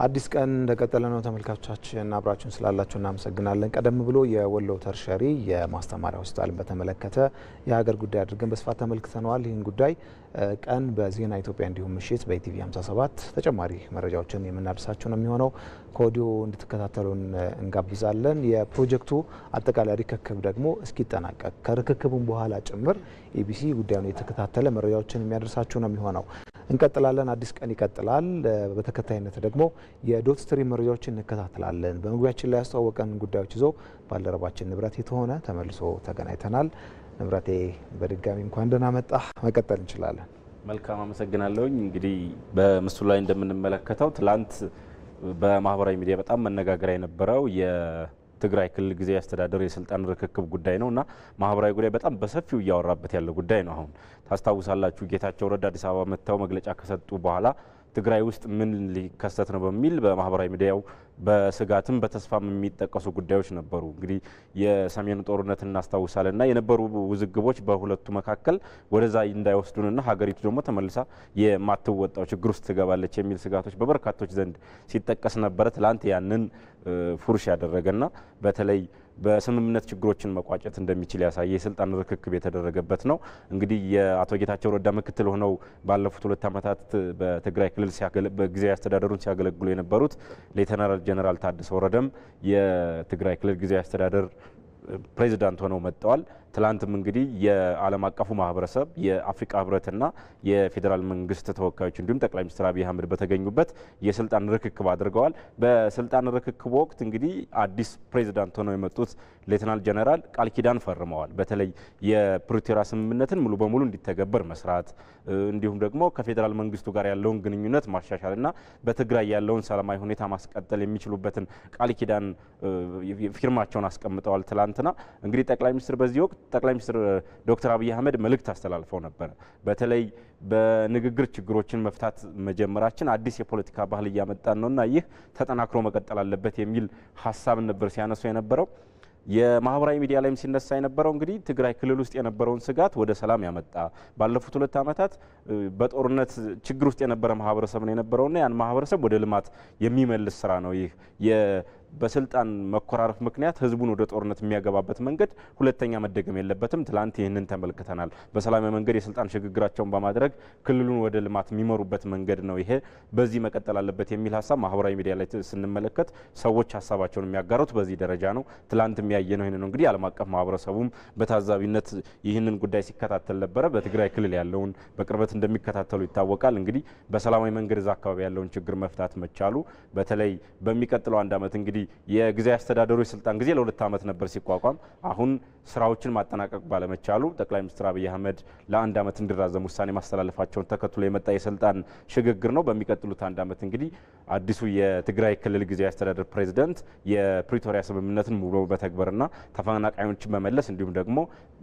አዲስ ቀን እንደቀጠለ ነው። ተመልካቾቻችን አብራችሁን ስላላችሁ እናመሰግናለን። ቀደም ብሎ የወሎ ተርሸሪ የማስተማሪያ ሆስፒታልን በተመለከተ የሀገር ጉዳይ አድርገን በስፋት ተመልክተነዋል። ይህን ጉዳይ ቀን በዜና ኢትዮጵያ እንዲሁም ምሽት በኢቲቪ 57 ተጨማሪ መረጃዎችን የምናደርሳችሁ ነው የሚሆነው። ከኦዲዮ እንድትከታተሉን እንጋብዛለን። የፕሮጀክቱ አጠቃላይ ርክክብ ደግሞ እስኪጠናቀቅ ከርክክቡም በኋላ ጭምር ኢቢሲ ጉዳዩን የተከታተለ መረጃዎችን የሚያደርሳችሁ ነው የሚሆነው። እንቀጥላለን። አዲስ ቀን ይቀጥላል። በተከታይነት ደግሞ የዶት ስትሪም መረጃዎችን እንከታተላለን። በመግቢያችን ላይ ያስተዋወቀን ጉዳዮች ይዞ ባልደረባችን ንብረት የተሆነ ተመልሶ ተገናኝተናል። ንብረቴ በድጋሚ እንኳን ደህና መጣ። መቀጠል እንችላለን። መልካም አመሰግናለሁኝ። እንግዲህ በምስሉ ላይ እንደምንመለከተው ትላንት በማህበራዊ ሚዲያ በጣም መነጋገሪያ የነበረው የትግራይ ክልል ጊዜያዊ አስተዳደር የስልጣን ርክክብ ጉዳይ ነውና ማህበራዊ ጉዳይ በጣም በሰፊው እያወራበት ያለ ጉዳይ ነው። አሁን ታስታውሳላችሁ ጌታቸው ረዳ አዲስ አበባ መጥተው መግለጫ ከሰጡ በኋላ ትግራይ ውስጥ ምን ሊከሰት ነው በሚል በማህበራዊ ሚዲያው በስጋትም በተስፋም የሚጠቀሱ ጉዳዮች ነበሩ። እንግዲህ የሰሜኑ ጦርነት እናስታውሳለንና የነበሩ ውዝግቦች በሁለቱ መካከል ወደዛ እንዳይወስዱንና ሀገሪቱ ደግሞ ተመልሳ የማትወጣው ችግር ውስጥ ትገባለች የሚል ስጋቶች በበርካቶች ዘንድ ሲጠቀስ ነበረ። ትላንት ያንን ፉርሽ ያደረገና በተለይ በስምምነት ችግሮችን መቋጨት እንደሚችል ያሳየ የስልጣን ርክክብ የተደረገበት ነው። እንግዲህ የአቶ ጌታቸው ረዳ ምክትል ሆነው ባለፉት 2 ዓመታት በትግራይ ክልል ጊዜያዊ አስተዳደሩን ሲያገለግሉ የነበሩት ሌተናል ጀነራል ታደሰ ወረደም የትግራይ ክልል ጊዜያዊ አስተዳደር ፕሬዚዳንት ሆነው መጥተዋል። ትላንትም እንግዲህ የዓለም አቀፉ ማህበረሰብ የአፍሪካ ህብረትና የፌዴራል መንግስት ተወካዮች እንዲሁም ጠቅላይ ሚኒስትር አብይ አህመድ በተገኙበት የስልጣን ርክክብ አድርገዋል። በስልጣን ርክክብ ወቅት እንግዲህ አዲስ ፕሬዚዳንት ሆነው የመጡት ሌተናል ጀነራል ቃል ኪዳን ፈርመዋል። በተለይ የፕሪቶሪያ ስምምነትን ሙሉ በሙሉ እንዲተገበር መስራት እንዲሁም ደግሞ ከፌዴራል መንግስቱ ጋር ያለውን ግንኙነት ማሻሻልና በትግራይ ያለውን ሰላማዊ ሁኔታ ማስቀጠል የሚችሉበትን ቃል ኪዳን ፊርማቸውን አስቀምጠዋል። ትላንትና እንግዲህ ጠቅላይ ሚኒስትር በዚህ ወቅት ጠቅላይ ሚኒስትር ዶክተር አብይ አህመድ መልእክት አስተላልፈው ነበር። በተለይ በንግግር ችግሮችን መፍታት መጀመራችን አዲስ የፖለቲካ ባህል እያመጣን ነውና ይህ ተጠናክሮ መቀጠል አለበት የሚል ሀሳብ ነበር ሲያነሱ የነበረው። የማህበራዊ ሚዲያ ላይም ሲነሳ የነበረው እንግዲህ ትግራይ ክልል ውስጥ የነበረውን ስጋት ወደ ሰላም ያመጣ ባለፉት 2 ዓመታት በጦርነት ችግር ውስጥ የነበረ ማህበረሰብ ነው የነበረውና ያን ማህበረሰብ ወደ ልማት የሚመልስ ስራ ነው ይህ በስልጣን መኮራረፍ ምክንያት ህዝቡን ወደ ጦርነት የሚያገባበት መንገድ ሁለተኛ መደገም የለበትም። ትላንት ይህንን ተመልክተናል። በሰላማዊ መንገድ የስልጣን ሽግግራቸውን በማድረግ ክልሉን ወደ ልማት የሚመሩበት መንገድ ነው ይሄ። በዚህ መቀጠል አለበት የሚል ሀሳብ ማህበራዊ ሚዲያ ላይ ስንመለከት ሰዎች ሀሳባቸውን የሚያጋሩት በዚህ ደረጃ ነው። ትላንት የሚያየነው ይህንን ነው። እንግዲህ ዓለም አቀፍ ማህበረሰቡም በታዛቢነት ይህንን ጉዳይ ሲከታተል ነበረ። በትግራይ ክልል ያለውን በቅርበት እንደሚከታተሉ ይታወቃል። እንግዲህ በሰላማዊ መንገድ እዛ አካባቢ ያለውን ችግር መፍታት መቻሉ በተለይ በሚቀጥለው 1 ዓመት እንግዲህ የጊዜያዊ አስተዳደሩ የስልጣን ጊዜ ለ2 ዓመት ነበር ሲቋቋም አሁን ስራዎችን ማጠናቀቅ ባለመቻሉ ጠቅላይ ሚኒስትር አብይ አህመድ ለ1 ዓመት እንዲራዘም ውሳኔ ማስተላለፋቸውን ተከትሎ የመጣ የስልጣን ሽግግር ነው። በሚቀጥሉት 1 ዓመት እንግዲህ አዲሱ የትግራይ ክልል ጊዜያዊ አስተዳደር ፕሬዚዳንት የፕሪቶሪያ ስምምነትን ሙሉ በተግበርና ተፈናቃዮችን መመለስ እንዲሁም ደግሞ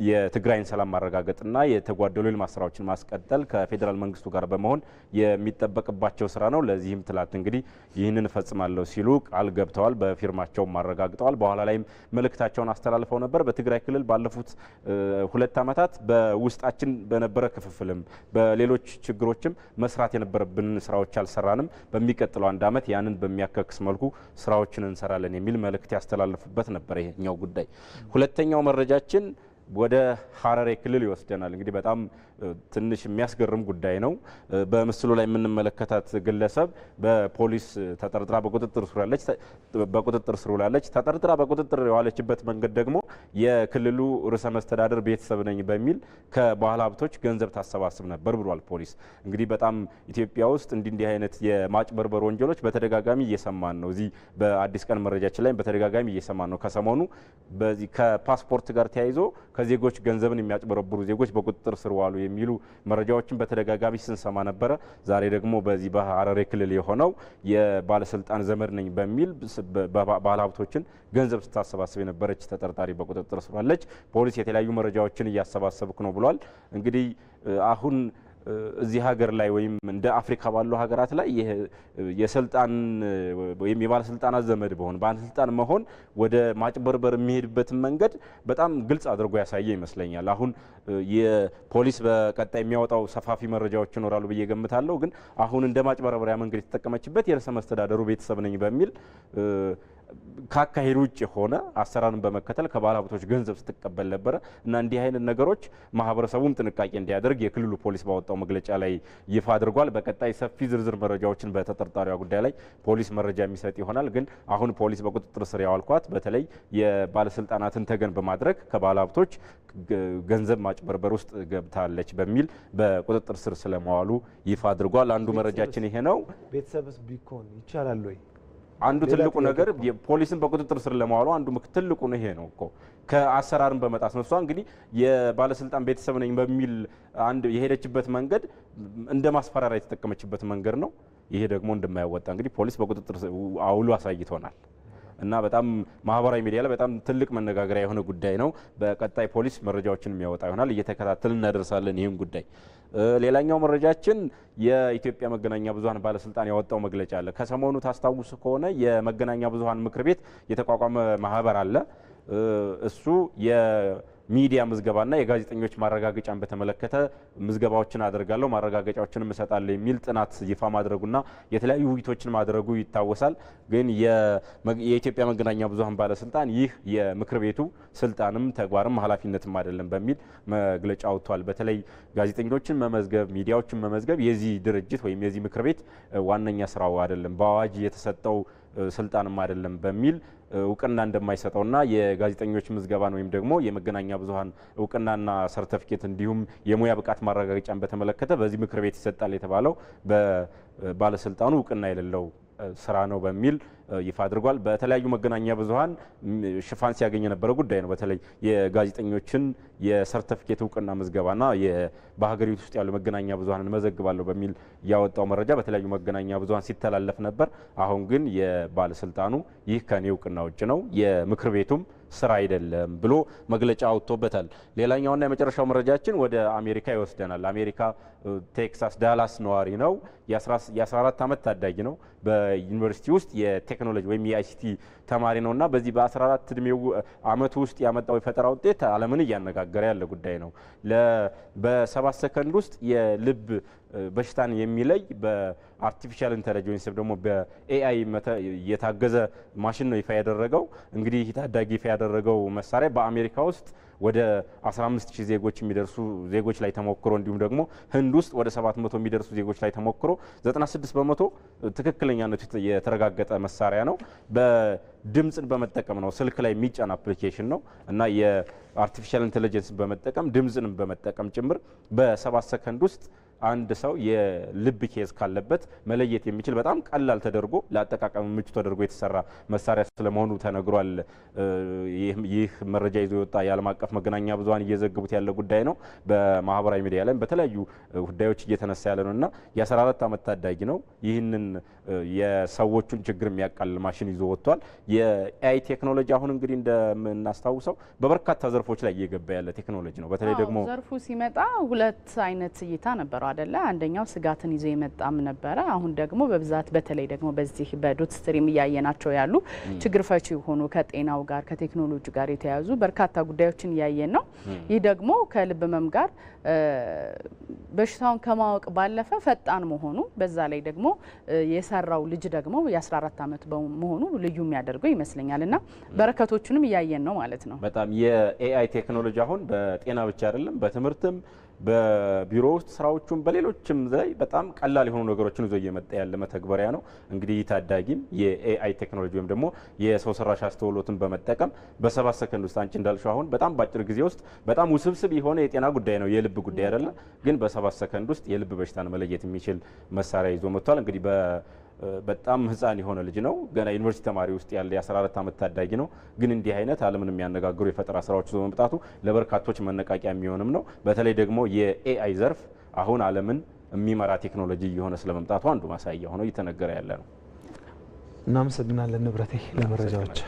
የትግራይን ሰላም ማረጋገጥና የተጓደሉ የልማት ስራዎችን ማስቀጠል ከፌዴራል መንግስቱ ጋር በመሆን የሚጠበቅባቸው ስራ ነው። ለዚህም ትላንት እንግዲህ ይህንን እፈጽማለሁ ሲሉ ቃል ገብተዋል። በፊርማቸውም አረጋግጠዋል። በኋላ ላይም መልእክታቸውን አስተላልፈው ነበር። በትግራይ ክልል ባለፉት 2 ዓመታት በውስጣችን በነበረ ክፍፍልም በሌሎች ችግሮችም መስራት የነበረብን ስራዎች አልሰራንም። በሚቀጥለው 1 ዓመት ያንን በሚያከክስ መልኩ ስራዎችን እንሰራለን የሚል መልእክት ያስተላልፉበት ነበር። ይሄኛው ጉዳይ ሁለተኛው መረጃችን ወደ ሀረሬ ክልል ይወስደናል። እንግዲህ በጣም ትንሽ የሚያስገርም ጉዳይ ነው። በምስሉ ላይ የምንመለከታት ግለሰብ በፖሊስ ተጠርጥራ በቁጥጥር ስር ውላለች። ተጠርጥራ በቁጥጥር የዋለችበት መንገድ ደግሞ የክልሉ ርዕሰ መስተዳደር ቤተሰብ ነኝ በሚል ከባለ ሀብቶች ገንዘብ ታሰባስብ ነበር ብሏል ፖሊስ። እንግዲህ በጣም ኢትዮጵያ ውስጥ እንዲህ አይነት የማጭበርበር ወንጀሎች በተደጋጋሚ እየሰማን ነው። እዚህ በአዲስ ቀን መረጃችን ላይ በተደጋጋሚ እየሰማን ነው። ከሰሞኑ በዚህ ከፓስፖርት ጋር ተያይዞ ከዜጎች ገንዘብን የሚያጭበረብሩ ዜጎች በቁጥጥር ስር ዋሉ የሚሉ መረጃዎችን በተደጋጋሚ ስንሰማ ነበረ። ዛሬ ደግሞ በዚህ በሀረሬ ክልል የሆነው የባለስልጣን ዘመድ ነኝ በሚል ባለሀብቶችን ገንዘብ ስታሰባስብ የነበረች ተጠርጣሪ በቁጥጥር ስር ዋለች። ፖሊስ የተለያዩ መረጃዎችን እያሰባሰብኩ ነው ብሏል። እንግዲህ አሁን እዚህ ሀገር ላይ ወይም እንደ አፍሪካ ባሉ ሀገራት ላይ የስልጣን ወይም የባለስልጣናት ዘመድ ባለስልጣን መሆን ወደ ማጭበርበር የሚሄድበትን መንገድ በጣም ግልጽ አድርጎ ያሳየ ይመስለኛል። አሁን የፖሊስ በቀጣይ የሚያወጣው ሰፋፊ መረጃዎች ይኖራሉ ብዬ ገምታለሁ። ግን አሁን እንደ ማጭበርበሪያ መንገድ የተጠቀመችበት የርዕሰ መስተዳደሩ ቤተሰብ ነኝ በሚል ካካሄድ ውጭ የሆነ አሰራርን በመከተል ከባለ ሀብቶች ገንዘብ ስትቀበል ነበረ እና እንዲህ አይነት ነገሮች ማህበረሰቡም ጥንቃቄ እንዲያደርግ የክልሉ ፖሊስ ባወጣው መግለጫ ላይ ይፋ አድርጓል። በቀጣይ ሰፊ ዝርዝር መረጃዎችን በተጠርጣሪዋ ጉዳይ ላይ ፖሊስ መረጃ የሚሰጥ ይሆናል። ግን አሁን ፖሊስ በቁጥጥር ስር ያዋልኳት በተለይ የባለስልጣናትን ተገን በማድረግ ከባለ ሀብቶች ገንዘብ ማጭበርበር ውስጥ ገብታለች በሚል በቁጥጥር ስር ስለመዋሉ ይፋ አድርጓል። አንዱ መረጃችን ይሄ ነው። ቤተሰብስ ቢኮን ይቻላል ወይ? አንዱ ትልቁ ነገር ፖሊስን በቁጥጥር ስር ለማዋሉ አንዱ ትልቁ ነው። ይሄ ነው እኮ ከአሰራርን በመጣስ ነው። እሷ እንግዲህ የባለስልጣን ቤተሰብ ነኝ በሚል አንድ የሄደችበት መንገድ እንደ ማስፈራሪያ የተጠቀመችበት መንገድ ነው። ይሄ ደግሞ እንደማያወጣ እንግዲህ ፖሊስ በቁጥጥር አውሎ አሳይቶናል እና በጣም ማህበራዊ ሚዲያ ላይ በጣም ትልቅ መነጋገሪያ የሆነ ጉዳይ ነው። በቀጣይ ፖሊስ መረጃዎችን የሚያወጣ ይሆናል። እየተከታተልን እናደርሳለን ይህን ጉዳይ። ሌላኛው መረጃችን የኢትዮጵያ መገናኛ ብዙኃን ባለስልጣን ያወጣው መግለጫ አለ። ከሰሞኑ ታስታውሱ ከሆነ የመገናኛ ብዙኃን ምክር ቤት የተቋቋመ ማህበር አለ። እሱ የሚዲያ ምዝገባና የጋዜጠኞች ማረጋገጫን በተመለከተ ምዝገባዎችን አደርጋለሁ ማረጋገጫዎችንም እሰጣለሁ የሚል ጥናት ይፋ ማድረጉና የተለያዩ ውይይቶችን ማድረጉ ይታወሳል። ግን የኢትዮጵያ መገናኛ ብዙኃን ባለስልጣን ይህ የምክር ቤቱ ስልጣንም ተግባርም ኃላፊነትም አይደለም በሚል መግለጫ አውጥቷል። በተለይ ጋዜጠኞችን መመዝገብ፣ ሚዲያዎችን መመዝገብ የዚህ ድርጅት ወይም የዚህ ምክር ቤት ዋነኛ ስራው አይደለም፣ በአዋጅ የተሰጠው ስልጣንም አይደለም በሚል እውቅና እንደማይሰጠውና የጋዜጠኞች ምዝገባን ወይም ደግሞ የመገናኛ ብዙኃን እውቅናና ሰርተፊኬት እንዲሁም የሙያ ብቃት ማረጋገጫን በተመለከተ በዚህ ምክር ቤት ይሰጣል የተባለው በባለስልጣኑ እውቅና የሌለው ስራ ነው በሚል ይፋ አድርጓል። በተለያዩ መገናኛ ብዙኃን ሽፋን ሲያገኝ የነበረ ጉዳይ ነው። በተለይ የጋዜጠኞችን የሰርተፊኬት እውቅና ምዝገባና በሀገሪቱ ውስጥ ያሉ መገናኛ ብዙኃንን መዘግባለሁ በሚል ያወጣው መረጃ በተለያዩ መገናኛ ብዙኃን ሲተላለፍ ነበር። አሁን ግን የባለስልጣኑ ይህ ከኔ እውቅና ውጭ ነው፣ የምክር ቤቱም ስራ አይደለም ብሎ መግለጫ አውጥቶበታል። ሌላኛውና የመጨረሻው መረጃችን ወደ አሜሪካ ይወስደናል። አሜሪካ ቴክሳስ ዳላስ ነዋሪ ነው። የ14 ዓመት ታዳጊ ነው። በዩኒቨርሲቲ ውስጥ የቴክኖሎጂ ወይም የአይሲቲ ተማሪ ነውና በዚህ በ14 እድሜው አመቱ ውስጥ ያመጣው የፈጠራ ውጤት ዓለምን እያነጋገረ ያለ ጉዳይ ነው። በ7 ሰከንድ ውስጥ የልብ በሽታን የሚለይ በአርቲፊሻል ኢንተለጀንስ ደግሞ በኤአይ የታገዘ ማሽን ነው ይፋ ያደረገው። እንግዲህ ታዳጊ ይፋ ያደረገው መሳሪያ በአሜሪካ ውስጥ ወደ 15000 ዜጎች የሚደርሱ ዜጎች ላይ ተሞክሮ እንዲሁም ደግሞ ህንድ ውስጥ ወደ 700 የሚደርሱ ዜጎች ላይ ተሞክሮ 96 በመቶ ትክክለኛነቱ የተረጋገጠ መሳሪያ ነው። በድምጽን በመጠቀም ነው፣ ስልክ ላይ የሚጫን አፕሊኬሽን ነው እና የአርቲፊሻል ኢንተለጀንስ በመጠቀም ድምጽን በመጠቀም ጭምር በ7 ሰከንድ ውስጥ አንድ ሰው የልብ ኬዝ ካለበት መለየት የሚችል በጣም ቀላል ተደርጎ ለአጠቃቀም ምቹ ተደርጎ የተሰራ መሳሪያ ስለመሆኑ ተነግሯል። ይህ መረጃ ይዞ የወጣ የዓለም አቀፍ መገናኛ ብዙኃን እየዘገቡት ያለ ጉዳይ ነው። በማህበራዊ ሚዲያ ላይ በተለያዩ ጉዳዮች እየተነሳ ያለ ነው እና የ14 ዓመት ታዳጊ ነው። ይህንን የሰዎቹን ችግር የሚያቃልል ማሽን ይዞ ወጥቷል። የኤአይ ቴክኖሎጂ አሁን እንግዲህ እንደምናስታውሰው በበርካታ ዘርፎች ላይ እየገባ ያለ ቴክኖሎጂ ነው። በተለይ ደግሞ ዘርፉ ሲመጣ ሁለት አይነት እይታ ነበረው አይደለ? አንደኛው ስጋትን ይዞ የመጣም ነበረ። አሁን ደግሞ በብዛት በተለይ ደግሞ በዚህ በዶት ስትሪም እያየናቸው ያሉ ችግር ፈቺ የሆኑ ከጤናው ጋር ከቴክኖሎጂ ጋር የተያዙ በርካታ ጉዳዮችን እያየን ነው። ይህ ደግሞ ከልብ ህመም ጋር በሽታውን ከማወቅ ባለፈ ፈጣን መሆኑ በዛ ላይ ደግሞ የሰራው ልጅ ደግሞ የ14 ዓመት መሆኑ ልዩ የሚያደርገው ይመስለኛል እና በረከቶቹንም እያየን ነው ማለት ነው። በጣም የኤአይ ቴክኖሎጂ አሁን በጤና ብቻ አይደለም፣ በትምህርትም በቢሮ ውስጥ ስራዎቹም በሌሎችም ላይ በጣም ቀላል የሆኑ ነገሮችን ይዞ እየመጣ ያለ መተግበሪያ ነው። እንግዲህ ታዳጊም የኤአይ ቴክኖሎጂ ወይም ደግሞ የሰው ሰራሽ አስተውሎትን በመጠቀም በ7 ሰከንድ ውስጥ አንቺ እንዳልሽው አሁን በጣም በአጭር ጊዜ ውስጥ በጣም ውስብስብ የሆነ የጤና ጉዳይ ነው፣ የልብ ጉዳይ አይደለም፣ ግን በ7 ሰከንድ ውስጥ የልብ በሽታን መለየት የሚችል መሳሪያ ይዞ መጥቷል። እንግዲህ በጣም ህፃን የሆነ ልጅ ነው። ገና ዩኒቨርሲቲ ተማሪ ውስጥ ያለ የ14 ዓመት ታዳጊ ነው። ግን እንዲህ አይነት ዓለምን የሚያነጋግሩ የፈጠራ ስራዎች ይዞ መምጣቱ ለበርካቶች መነቃቂያ የሚሆንም ነው። በተለይ ደግሞ የኤአይ ዘርፍ አሁን ዓለምን የሚመራ ቴክኖሎጂ እየሆነ ስለመምጣቱ አንዱ ማሳያ ሆኖ እየተነገረ ያለ ነው። እናመሰግናለን ንብረቴ ለመረጃዎች።